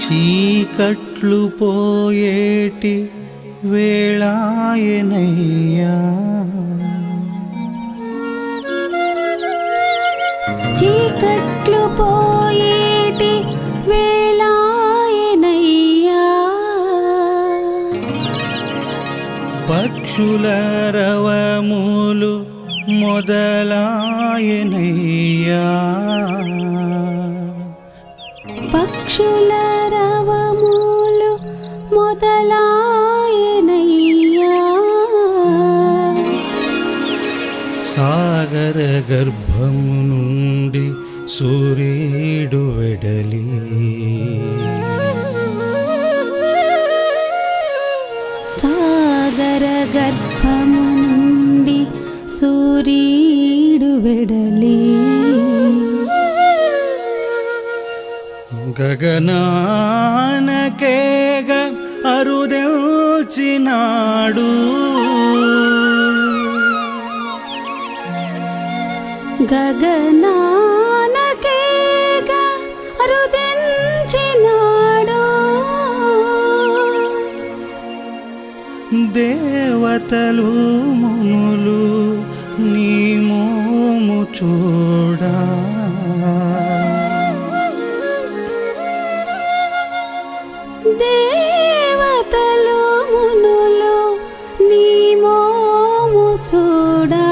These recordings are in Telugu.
చీకట్లు పోయేటి వేళాయనయ్యా, చీకట్లు పోయేటి వేళాయనయ్యా, పక్షుల రవములు మొదలాయనయ్యా, పక్షుల రవములు మొదలాయనయ్యా, సాగర గర్భము నుండి సూర్యుడు వెడలి, సాగర గర్భము నుండి సూర్యుడు వెడలి, గగనానకేగ అరుదెల్చినాడు, గగనానకేగ అరుదించినాడు, దేవతలు మునులు నీ మోము చూడా, దేవతలు మునులు నీ మోము చూడా,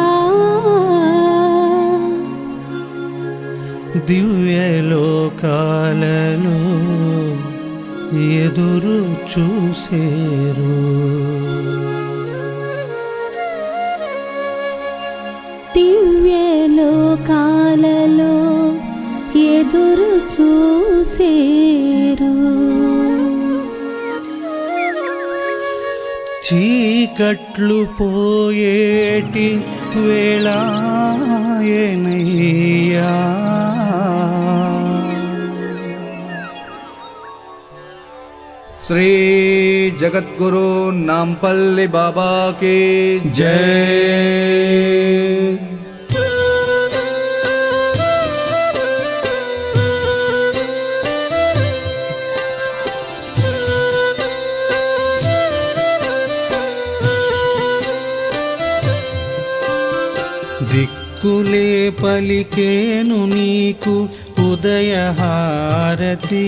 దివ్యలోకాలలో ఎదురు చూసేరు, దివ్యలోకాలలో ఎదురు చూసేరు, చీకట్లు పోయేటి వేళాయనయ్యా, श्री जगद्गुरु नामपल्ली बाबा की जय। దిక్కులే పలికేను నీకు ఉదయహారతి,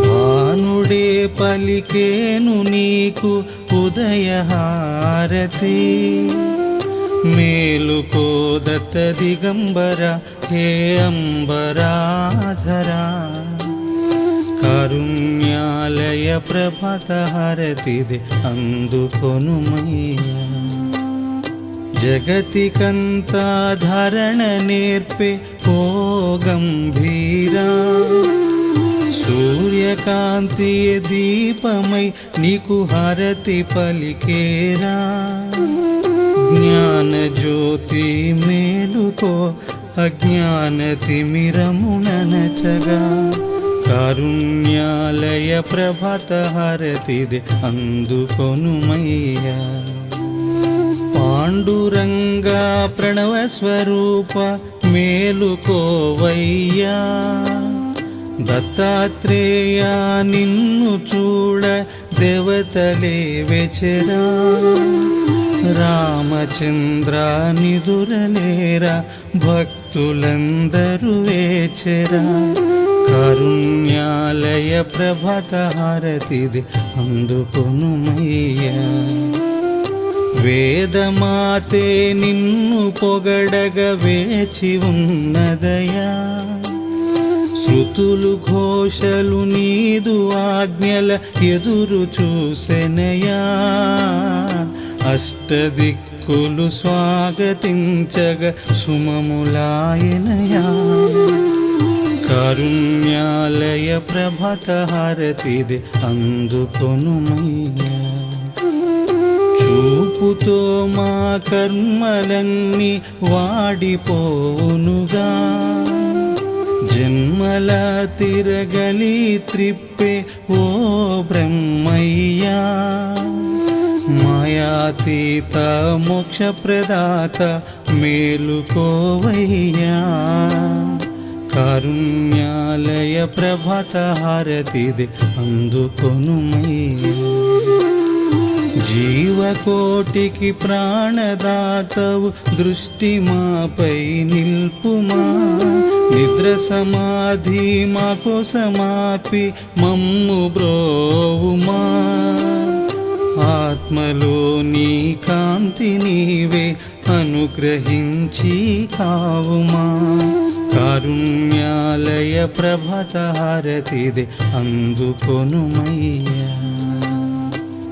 భానుడే పలికేను నీకు ఉదయహారతి, మేలుకో దత్త దిగంబర హే అంబరాధరా, కారుణ్యాలయ ప్రభత హారతిది అందుకొనుమయ్యా, జగతికంతా ధరణ నేర్పే ఓ గంభీరా, సూర్యకాంతి దీపమై నీకు హారతి పలికేరా, జ్ఞాన జ్యోతి మేలుకో అజ్ఞాన తిమిరముననచగా, కారుణ్యాలయ ప్రభత హారతిది అందుకొనుమయ్యా, పాండురంగా ప్రణవ స్వరూప మేలుకోవయ్యా, దత్తాత్రేయ నిన్ను చూడ దేవతలే వెచెరా, రామచంద్ర నిదురలేరా భక్తులందరూ వేచెరా, కారుణ్యాలయ ప్రభత హారతిది అందుకొనుమయ్యా, వేదమాతే నిన్ను పొగడగ వేచి ఉన్నదయా, శృతులు ఘోషలు నీదు ఆజ్ఞల ఎదురు చూసెనయా, అష్టదిక్కులు స్వాగతించగ సుమములాయనయా, కారుణ్యాలయ ప్రభత హారతిది అందుకొనుమయ్యా, చూపుతో మా కర్మలన్నీ వాడిపోవునుగా, జన్మల తిరగలి త్రిప్పే ఓ బ్రహ్మయ్యా, మాయాతీత మోక్ష ప్రదాత మేలుకోవయ్యా. కారుణ్యాలయ ప్రభాత హారతిదే అందుకొనుమయ్యా. జీవకోటికి ప్రాణదాతవు దృష్టి మాపై నిల్పుమా. నిద్ర సమాధి మా కోసమాపి మమ్ము బ్రోవుమా. ఆత్మలో నీ కాంతి నీవే అనుగ్రహించి కావుమా. కారుణ్యాలయ ప్రభాత హారతిదే అందుకొనుమయ్యా.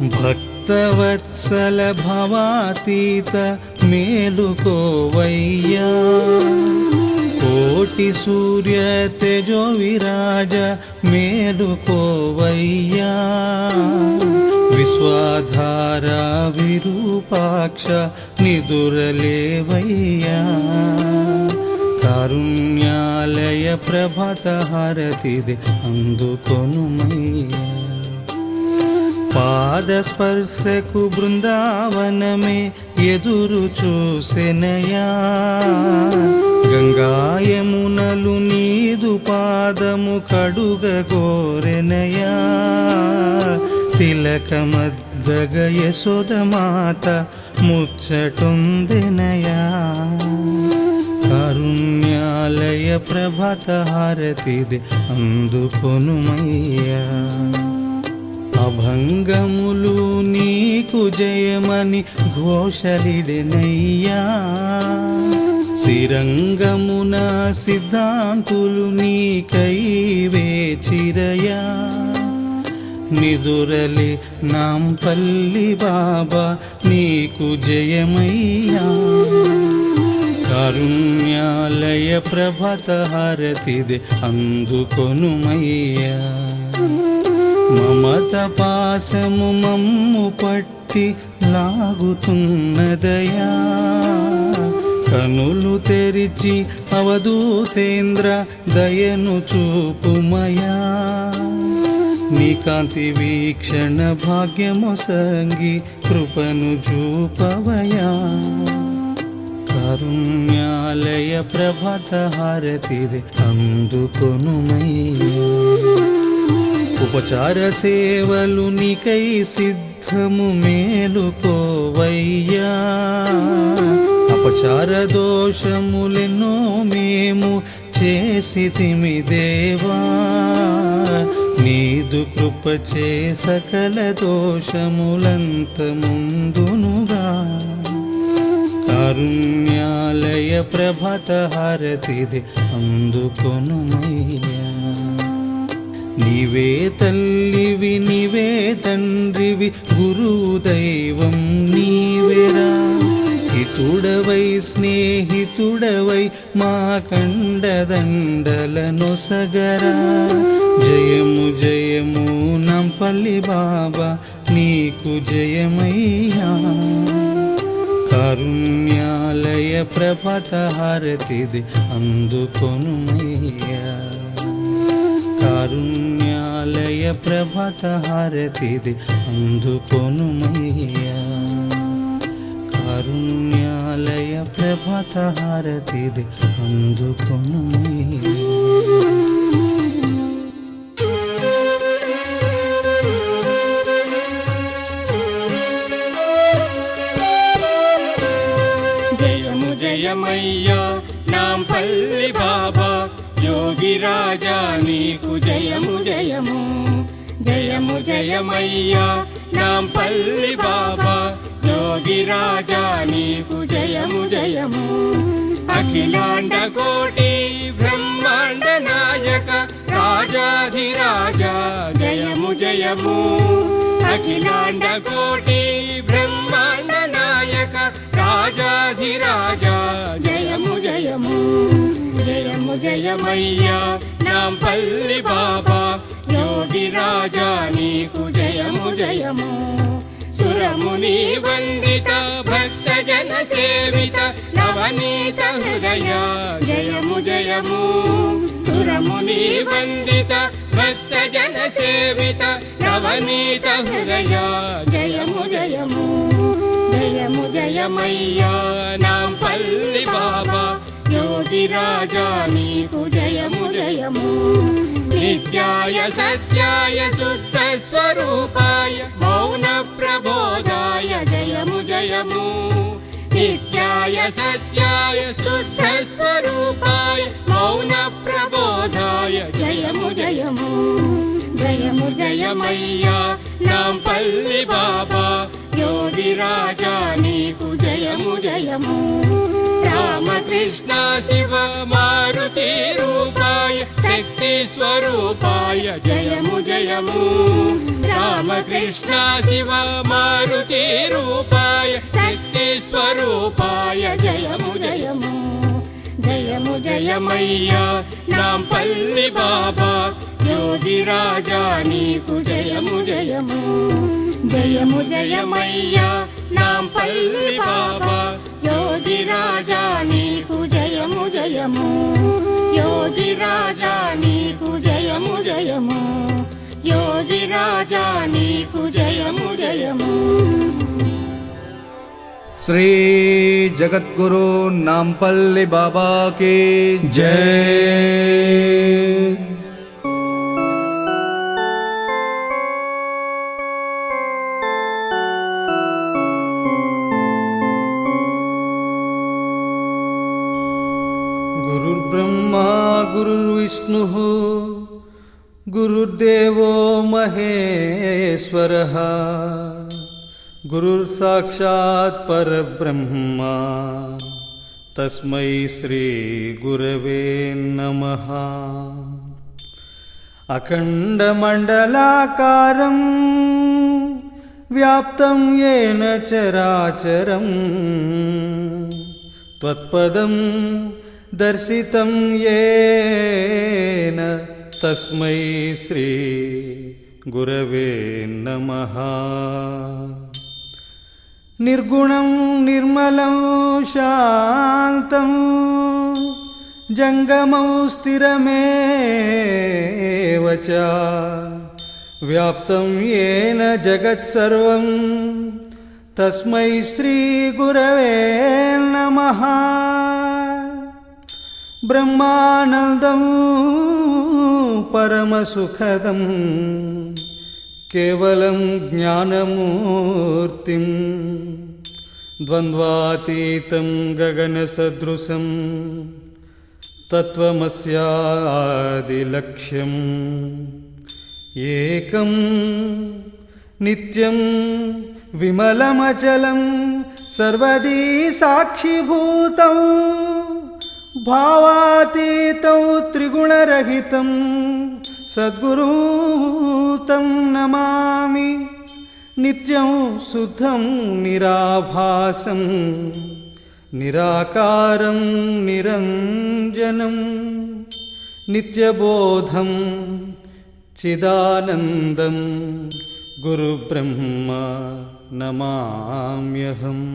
భక్తవత్సల భవాతీత మేలుకోవయ్యా. కోటి సూర్య తేజో విరాజ మేలుకోవయ్యా. విశ్వాధార విరూపాక్ష నిదురలేవయ్యా. కారుణ్యాలయ ప్రభాత హారతిదే అందుకొనుమయ్యా. పాదస్పర్శకు బృందావనమే ఎదురు చూసెనయా. గంగాయమునలు నీదు పాదము కడుగగోరెనయా. తిలకమద్దగ యశోదమాత ముచ్చటొందెనయా. కారుణ్యాలయ ప్రభాత హారతిదే అందుకొనుమయ్యా. అభంగములు నీకు జయమని ఘోషలిడెనయ్యా. శ్రీరంగమున సిద్ధాంతులు నీకై వేచిరయా. నిదురలే నాంపల్లి బాబా నీకు జయమయ్యా. కారుణ్యాలయ ప్రభాత హారతిదే అందుకొనుమయ్యా. మమత పాసము మమ్ము పట్టి లాగుతున్నదయా. కనులు తెరిచి అవధూతేంద్ర దయను చూపుమయా. నీ కాంతి వీక్షణ భాగ్యమొసంగి కృపను చూపవయా. కారుణ్యాలయ ప్రభాత హారతిదే అందుకొనుమయ్యా. ఉపచార సేవలు నీకై సిద్ధము మేలుకోవయ్యా. అపచార దోషములెన్నో మేము చేసితిమి దేవా. నీదు కృపచే సకల దోషములంత ముందునుగా. కారుణ్యాలయ ప్రభాత హారతిదే అందుకొనుమయ్యా. నీవే తల్లివి నీవే తండ్రివి గురువు దైవం నీవేరా. హితుడవై స్నేహితుడవై మా కండదండలనొసగరా. జయము జయము నంపల్లి బాబా నీకు జయమయ్యా. కారుణ్యాలయ ప్రభాత హారతిదే అందుకొనుమయ్యా. కారుణ్యాలయ ప్రభాత హారతిదే అందుకొనుమయ్యా. కారుణ్యాలయ ప్రభాత హారతిదే అందుకొనుమయ్యా. జయము జయమయ్యా నాంపల్లి బాబా యోగి రాజా నీకు జయము జయము. జయము జయమయ్యా నాంపల్లి బాబా యోగి రాజా నీకు జయము జయము. అఖిలాండ కోటి బ్రహ్మాండ నాయక రాజాధిరాజా జయము జయము. అఖిలాండ కోటి బ్రహ్మాండ నాయక రాజాధిరాజా జయము జయము. జయము జయమయ్యా నాంపల్లి బాబా యోగి రాజా నీకు జయము జయము. సురముని వందిత భక్త జన సేవిత నవనీత హృదయ జయము జయము సురముని వందిత భక్త జన సేవిత నవనీత హృదయ జయము జయము జయము జయమయ్యా నాంపల్లి బాబా యోగి రాజా నీకు జయము జయము నిత్యాయ సత్యాయ శుద్ధ స్వరూపాయ మౌన ప్రబోధాయ జయము జయము నిత్యాయ సత్యాయ శుద్ధ స్వరూపాయ మౌన ప్రబోధాయ జయము జయము జయము జయమయ్యా నాంపల్లి బాబా యోగి రాజా నీకు జయము జయము రామకృష్ణ శివ మారుతి రూపాయ శక్తి స్వరూపాయ జయము జయము రామకృష్ణ శివ మారుతి రూపాయ శక్తి స్వరూపాయ జయము జయము జయము జయమయ్యా నాంపల్లి బాబా యోగి రాజా నీకు జయము జయము జయము జయమయ్యా నాంపల్లి బాబా యోగి రాజా నీకు జయము జయము యోగి రాజా నీకు జయము జయము యోగి రాజా నీకు జయము జయము శ్రీ జగద్గురు నాంపల్లి బాబా की जय। गुरुर्ब्रह्मा गुरुर्विष्णुः गुरुर्देवो महेश्वरः गुरुर्साक्षात् परब्रह्मा तस्मै श्री गुरवे नमः। अखण्डमण्डलाकारं व्याप्तं येन चराचरं त्वत्पदं दर्शितं येन तस्मै श्री गुरवे नमः। निर्गुणं निर्मलं शान्तं जङ्गमं स्थिरमेव च व्याप्तं येन जगत्सर्वं तस्मै श्रीगुरवे नमः। ब्रह्मानन्दं परमसुखदं केवलं ज्ञानमूर्तिं द्वन्द्वातीतं गगनसदृशं तत्त्वमस्यादिलक्ष्यम् एकं नित्यं विमलमचलं सर्वदी साक्षिभूतं भावातीतं त्रिगुणरहितं सद्गुरुं तं नमामि। नित्यं शुद्धं निराभासं निराकारं निरञ्जनं नित्यबोधं चिदानन्दं गुरुब्रह्मा नमाम्यहम्।